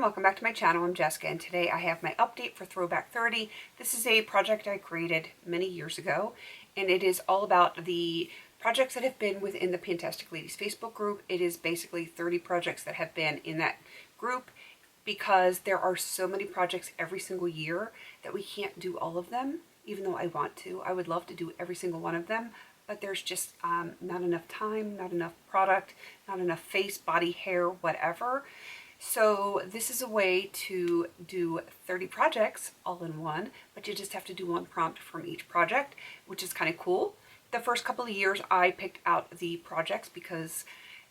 welcome back to my channel. I'm Jessica, and today I have my update for Throwback 30. This is a project I created many years ago, and it is all about the projects that have been within the Fantastic Ladies Facebook group. It is basically 30 projects that have been in that group because there are so many projects every single year that we can't do all of them, even though I want to. I would love to do every single one of them, but there's just not enough time, not enough product, not enough face, body, hair, whatever. So this is a way to do 30 projects all in one, but you just have to do one prompt from each project, which is kind of cool. The first couple of years I picked out the projects because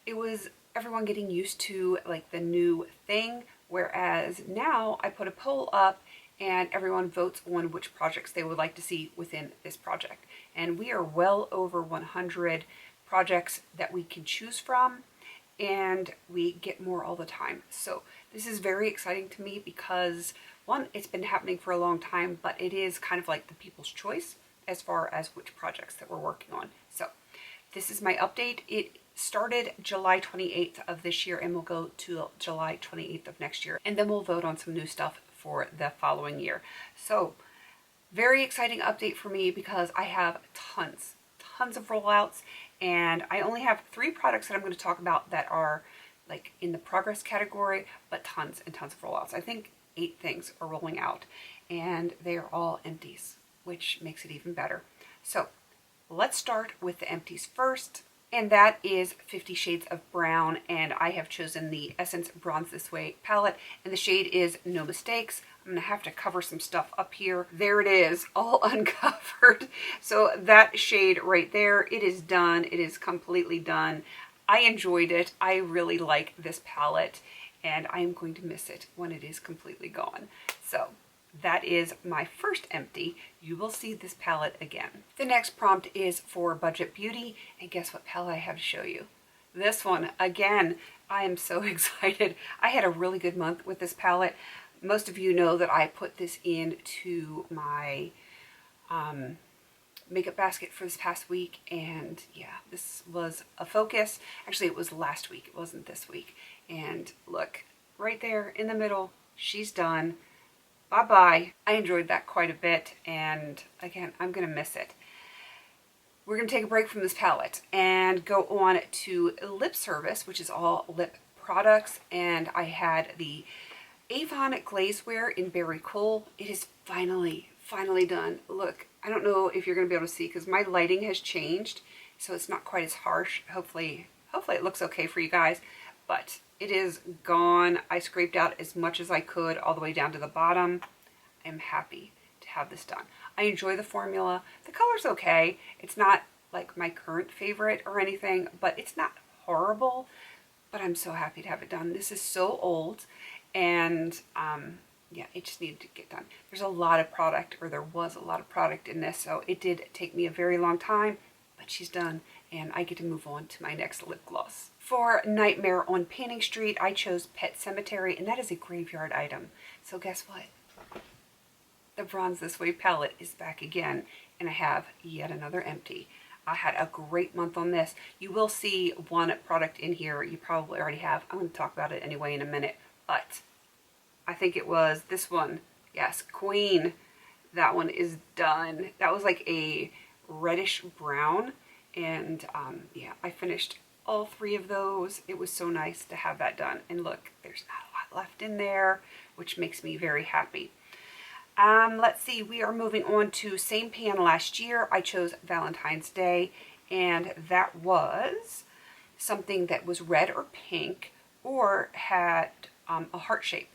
it was everyone getting used to like the new thing, whereas now I put a poll up and everyone votes on which projects they would like to see within this project. And we are well over 100 projects that we can choose from, and we get more all the time. So this is very exciting to me because one, it's been happening for a long time, but it is kind of like the people's choice as far as which projects that we're working on. So this is my update. It started July 28th of this year and will go to July 28th of next year. And then we'll vote on some new stuff for the following year. So very exciting update for me because I have tons of rollouts, and I only have 3 products that I'm going to talk about that are like in the progress category, but tons and tons of rollouts. I think 8 things are rolling out, and they are all empties, which makes it even better. So let's start with the empties first, and that is 50 Shades of Brown, and I have chosen the Essence Bronze This Way palette, and the shade is No Mistakes. I'm gonna have to cover some stuff up here. There it is, all uncovered. So that shade right there, it is done. It is completely done. I enjoyed it. I really like this palette, and I am going to miss it when it is completely gone. So that is my first empty. You will see this palette again. The next prompt is for Budget Beauty, and guess what palette I have to show you? This one again. I am so excited. I had a really good month with this palette. Most of you know that I put this into my makeup basket for this past week, and yeah, this was a focus. Actually, it was last week, it wasn't this week. And look, right there in the middle, she's done. Bye-bye. I enjoyed that quite a bit, and again, I'm gonna miss it. We're gonna take a break from this palette and go on to Lip Service, which is all lip products, and I had the Avon Glazeware in Berry Cool. It is finally done. Look, I don't know if you're gonna be able to see because my lighting has changed, so it's not quite as harsh. Hopefully it looks okay for you guys, but it is gone. I scraped out as much as I could all the way down to the bottom. I'm happy to have this done. I enjoy the formula. The color's okay. It's not like my current favorite or anything, but it's not horrible, but I'm so happy to have it done. This is so old, and yeah, it just needed to get done. There's a lot of product, or there was a lot of product in this, so it did take me a very long time, but she's done, and I get to move on to my next lip gloss. For Nightmare on Painting Street, I chose Pet Cemetery, and that is a graveyard item. So guess what? The Bronze This Way palette is back again, and I have yet another empty. I had a great month on this. You will see one product in here you probably already have. I'm going to talk about it anyway in a minute, but I think it was this one. Yes, Queen. That one is done. That was like a reddish brown, and yeah, I finished all 3 of those. It was so nice to have that done, and look, there's not a lot left in there, which makes me very happy. Let's see, we are moving on to Same Pan Last Year. I chose Valentine's Day, and that was something that was red or pink or had a heart shape.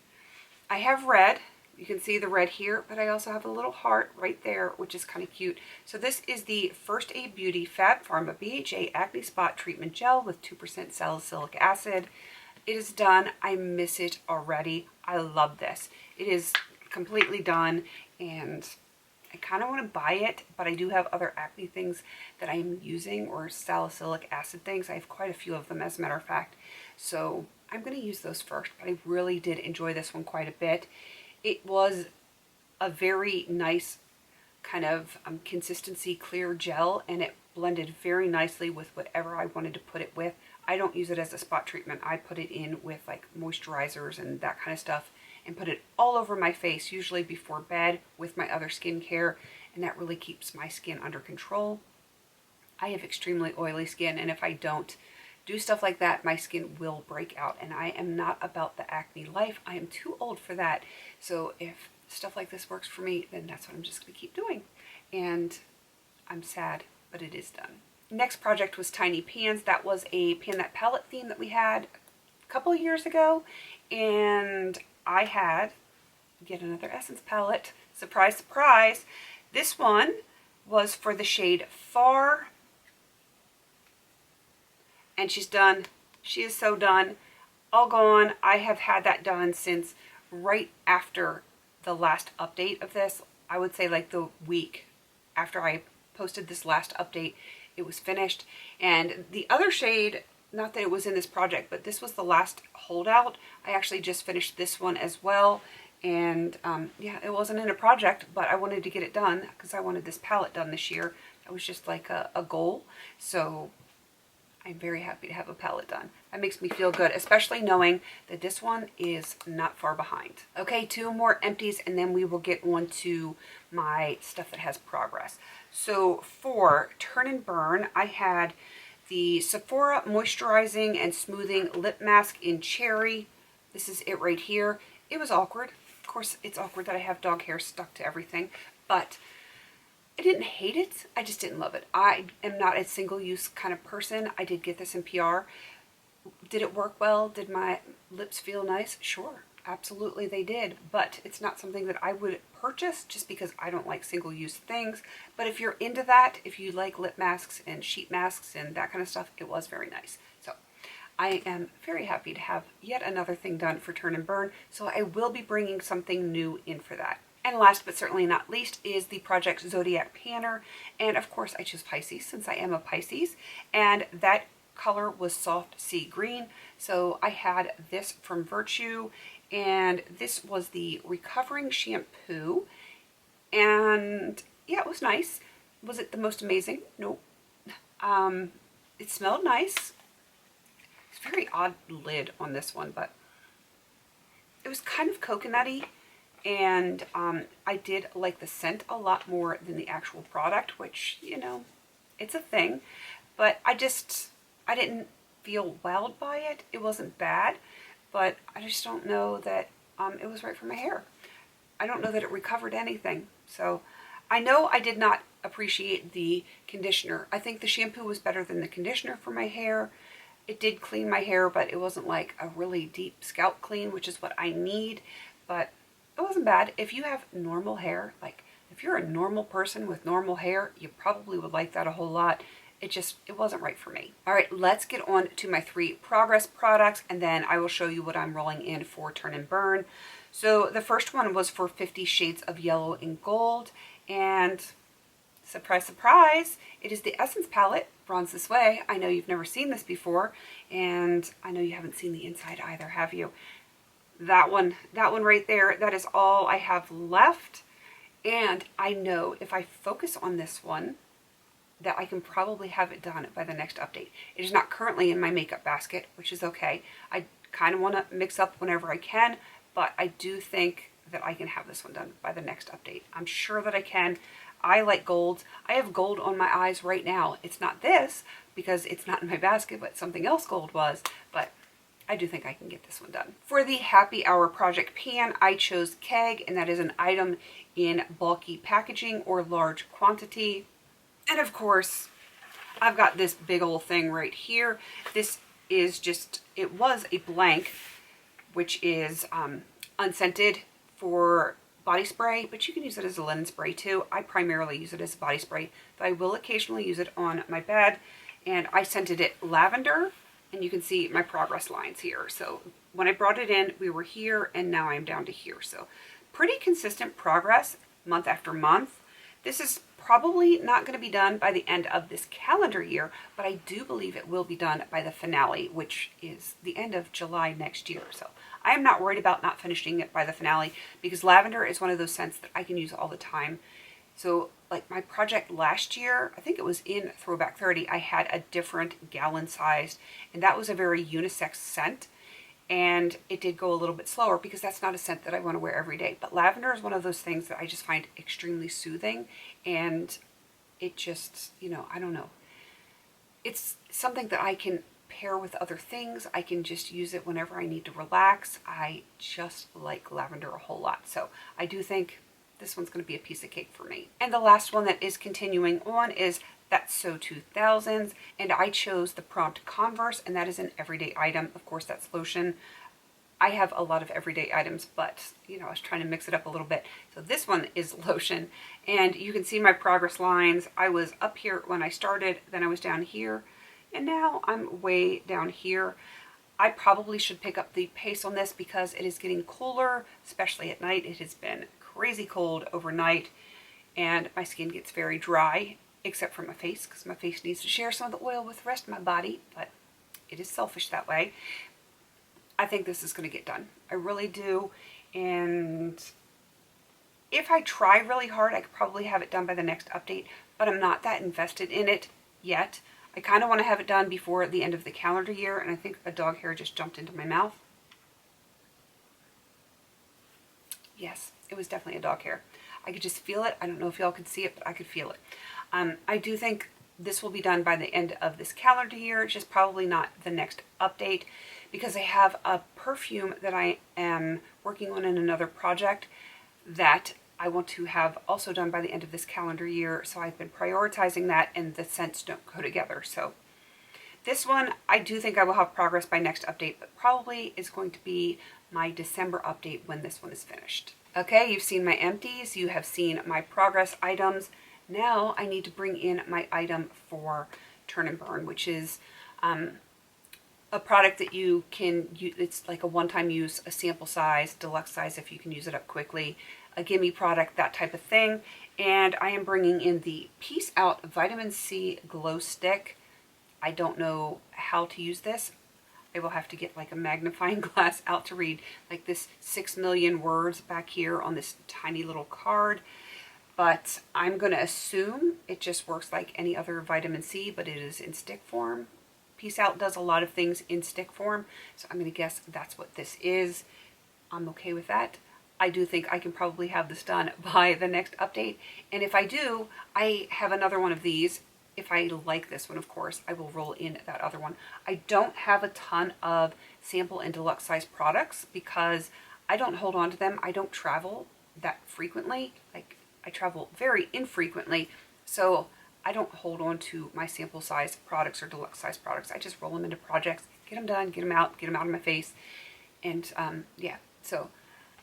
I have red. You can see the red here, but I also have a little heart right there, which is kind of cute. So this is the First Aid Beauty Fab Pharma BHA Acne Spot Treatment Gel with 2% salicylic acid. It is done. I miss it already. I love this. It is completely done, and I kind of want to buy it, but I do have other acne things that I am using, or salicylic acid things. I have quite a few of them, as a matter of fact. So I'm going to use those first, but I really did enjoy this one quite a bit. It was a very nice kind of consistency clear gel, and it blended very nicely with whatever I wanted to put it with. I don't use it as a spot treatment. I put it in with like moisturizers and that kind of stuff and put it all over my face, usually before bed with my other skincare, and that really keeps my skin under control. I have extremely oily skin, and if I don't do stuff like that, my skin will break out, and I am not about the acne life. I am too old for that. So if stuff like this works for me, then that's what I'm just gonna keep doing. And I'm sad, but it is done. Next project was Tiny Pans. That was a Pan That palette theme that we had a couple of years ago, and I had yet another Essence palette. Surprise, surprise. This one was for the shade Far, and she's done. She is so done. All gone. I have had that done since right after the last update of this. I would say like the week after I posted this last update, it was finished. And the other shade, not that it was in this project, but this was the last holdout. I actually just finished this one as well. And yeah, it wasn't in a project, but I wanted to get it done because I wanted this palette done this year. It was just like a goal. So I'm very happy to have a palette done. That makes me feel good, especially knowing that this one is not far behind. Okay, 2 more empties, and then we will get on to my stuff that has progress. So for Turn and Burn, I had the Sephora Moisturizing and Smoothing Lip Mask in Cherry. This is it right here. It was awkward. Of course, it's awkward that I have dog hair stuck to everything, but I didn't hate it. I just didn't love it. I am not a single-use kind of person. I did get this in PR. Did it work well? Did my lips feel nice? Sure. Absolutely they did. But it's not something that I would purchase just because I don't like single-use things. But if you're into that, if you like lip masks and sheet masks and that kind of stuff, it was very nice. So I am very happy to have yet another thing done for Turn and Burn. So I will be bringing something new in for that. And last but certainly not least is the Project Zodiac Panner. And of course I chose Pisces since I am a Pisces. And that color was Soft Sea Green. So I had this from Virtue, and this was the Recovering Shampoo. And yeah, it was nice. Was it the most amazing? Nope. It smelled nice. It's a very odd lid on this one, but it was kind of coconutty. And I did like the scent a lot more than the actual product, which, you know, it's a thing. But I didn't feel wowed by it. It wasn't bad, but I just don't know that it was right for my hair. I don't know that it recovered anything. So I know I did not appreciate the conditioner. I think the shampoo was better than the conditioner for my hair. It did clean my hair, but it wasn't like a really deep scalp clean, which is what I need. But it wasn't bad. If you have normal hair, like if you're a normal person with normal hair, you probably would like that a whole lot. It wasn't right for me. All right, let's get on to my 3 progress products, and then I will show you what I'm rolling in for Turn and Burn. So the first one was for 50 Shades of Yellow and Gold, and surprise, surprise, it is the Essence palette, Bronze This Way. I know you've never seen this before, and I know you haven't seen the inside either, have you? That one right there, that is all I have left. And I know if I focus on this one, that I can probably have it done by the next update. It is not currently in my makeup basket, which is okay. I kind of want to mix up whenever I can, but I do think that I can have this one done by the next update. I'm sure that I can. I like gold. I have gold on my eyes right now. It's not this, because it's not in my basket, but something else gold was, but I do think I can get this one done. For the Happy Hour Project Pan, I chose Keg, and that is an item in bulky packaging or large quantity. And of course, I've got this big old thing right here. This is just, it was a blank, which is unscented for body spray, but you can use it as a linen spray too. I primarily use it as a body spray, but I will occasionally use it on my bed. And I scented it lavender, and you can see my progress lines here. So when I brought it in, we were here, and now I'm down to here. So pretty consistent progress month after month. This is probably not going to be done by the end of this calendar year, but I do believe it will be done by the finale, which is the end of July next year. So I am not worried about not finishing it by the finale, because lavender is one of those scents that I can use all the time. So like my project last year, I think it was in Throwback 30, I had a different gallon sized, and that was a very unisex scent. And it did go a little bit slower because that's not a scent that I want to wear every day. But lavender is one of those things that I just find extremely soothing, and it just, you know, I don't know. It's something that I can pair with other things. I can just use it whenever I need to relax. I just like lavender a whole lot. So I do think this one's going to be a piece of cake for me. And the last one that is continuing on is That's So 2000s, and I chose the Prompt Converse, and that is an everyday item. Of course, that's lotion. I have a lot of everyday items, but you know, I was trying to mix it up a little bit. So this one is lotion, and you can see my progress lines. I was up here when I started, then I was down here, and now I'm way down here. I probably should pick up the pace on this because it is getting cooler, especially at night. It has been crazy cold overnight, and my skin gets very dry, except for my face, because my face needs to share some of the oil with the rest of my body, but it is selfish that way. I think this is going to get done. I really do, and if I try really hard, I could probably have it done by the next update, but I'm not that invested in it yet. I kind of want to have it done before the end of the calendar year, and I think a dog hair just jumped into my mouth. Yes, it was definitely a dog hair. I could just feel it. I don't know if y'all could see it, but I could feel it. I do think this will be done by the end of this calendar year, just probably not the next update, because I have a perfume that I am working on in another project that I want to have also done by the end of this calendar year. So I've been prioritizing that, and the scents don't go together. So this one, I do think I will have progress by next update, but probably is going to be my December update when this one is finished. Okay, you've seen my empties, you have seen my progress items. Now I need to bring in my item for Turn and Burn, which is a product that you can use. It's like a one-time use, a sample size, deluxe size if you can use it up quickly, a gimme product, that type of thing. And I am bringing in the Peace Out Vitamin C Glow Stick. I don't know how to use this. I will have to get like a magnifying glass out to read like this 6 million words back here on this tiny little card. But I'm going to assume it just works like any other vitamin C, but it is in stick form. Peace Out does a lot of things in stick form, so I'm going to guess that's what this is. I'm okay with that. I do think I can probably have this done by the next update, and if I do, I have another one of these. If I like this one, of course, I will roll in that other one. I don't have a ton of sample and deluxe size products because I don't hold on to them. I don't travel that frequently. Like, I travel very infrequently, so I don't hold on to my sample size products or deluxe size products. I just roll them into projects, get them done, get them out of my face, and yeah. So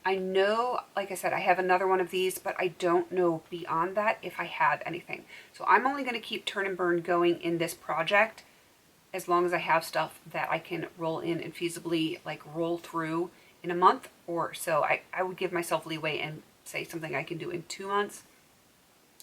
I know, like I said, I have another one of these, but I don't know beyond that if I have anything. So I'm only going to keep Turn and Burn going in this project as long as I have stuff that I can roll in and feasibly like roll through in a month or so. I would give myself leeway and say something I can do in 2 months,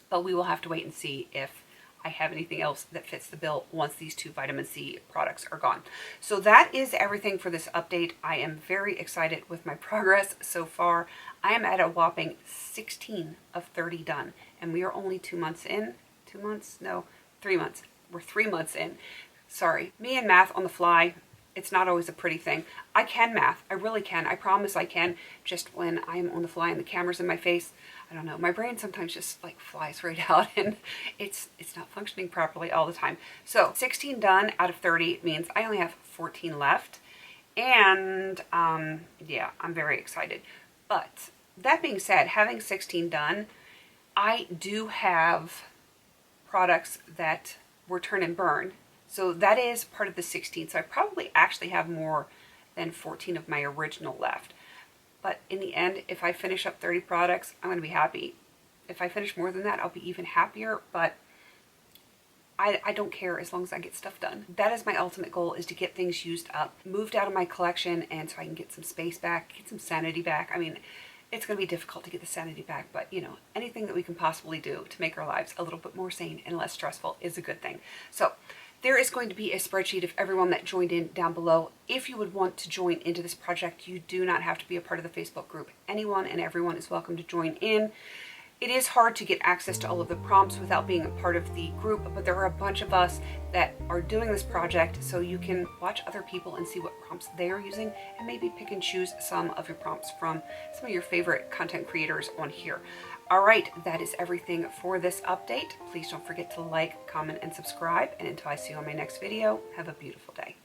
but we will have to wait and see if I have anything else that fits the bill once these 2 vitamin C products are gone. So that is everything for this update. I am very excited with my progress so far. I am at a whopping 16 of 30 done, and we are only 2 months in. 2 months? No, 3 months. We're 3 months in. Sorry. Me and math on the fly. It's not always a pretty thing. I can math. I really can. I promise I can. Just when I'm on the fly and the camera's in my face, I don't know. My brain sometimes just like flies right out, and it's not functioning properly all the time. So 16 done out of 30 means I only have 14 left. And yeah, I'm very excited. But that being said, having 16 done, I do have products that were Turn and Burn. So that is part of the 16. So I probably actually have more than 14 of my original left. But in the end, if I finish up 30 products, I'm going to be happy. If I finish more than that, I'll be even happier. But I don't care as long as I get stuff done. That is my ultimate goal, is to get things used up, moved out of my collection, and so I can get some space back, get some sanity back. I mean, it's going to be difficult to get the sanity back, but you know, anything that we can possibly do to make our lives a little bit more sane and less stressful is a good thing. So there is going to be a spreadsheet of everyone that joined in down below. If you would want to join into this project, you do not have to be a part of the Facebook group. Anyone and everyone is welcome to join in. It is hard to get access to all of the prompts without being a part of the group, but there are a bunch of us that are doing this project, so you can watch other people and see what prompts they are using and maybe pick and choose some of your prompts from some of your favorite content creators on here. All right, that is everything for this update. Please don't forget to like, comment, and subscribe. And until I see you on my next video, have a beautiful day.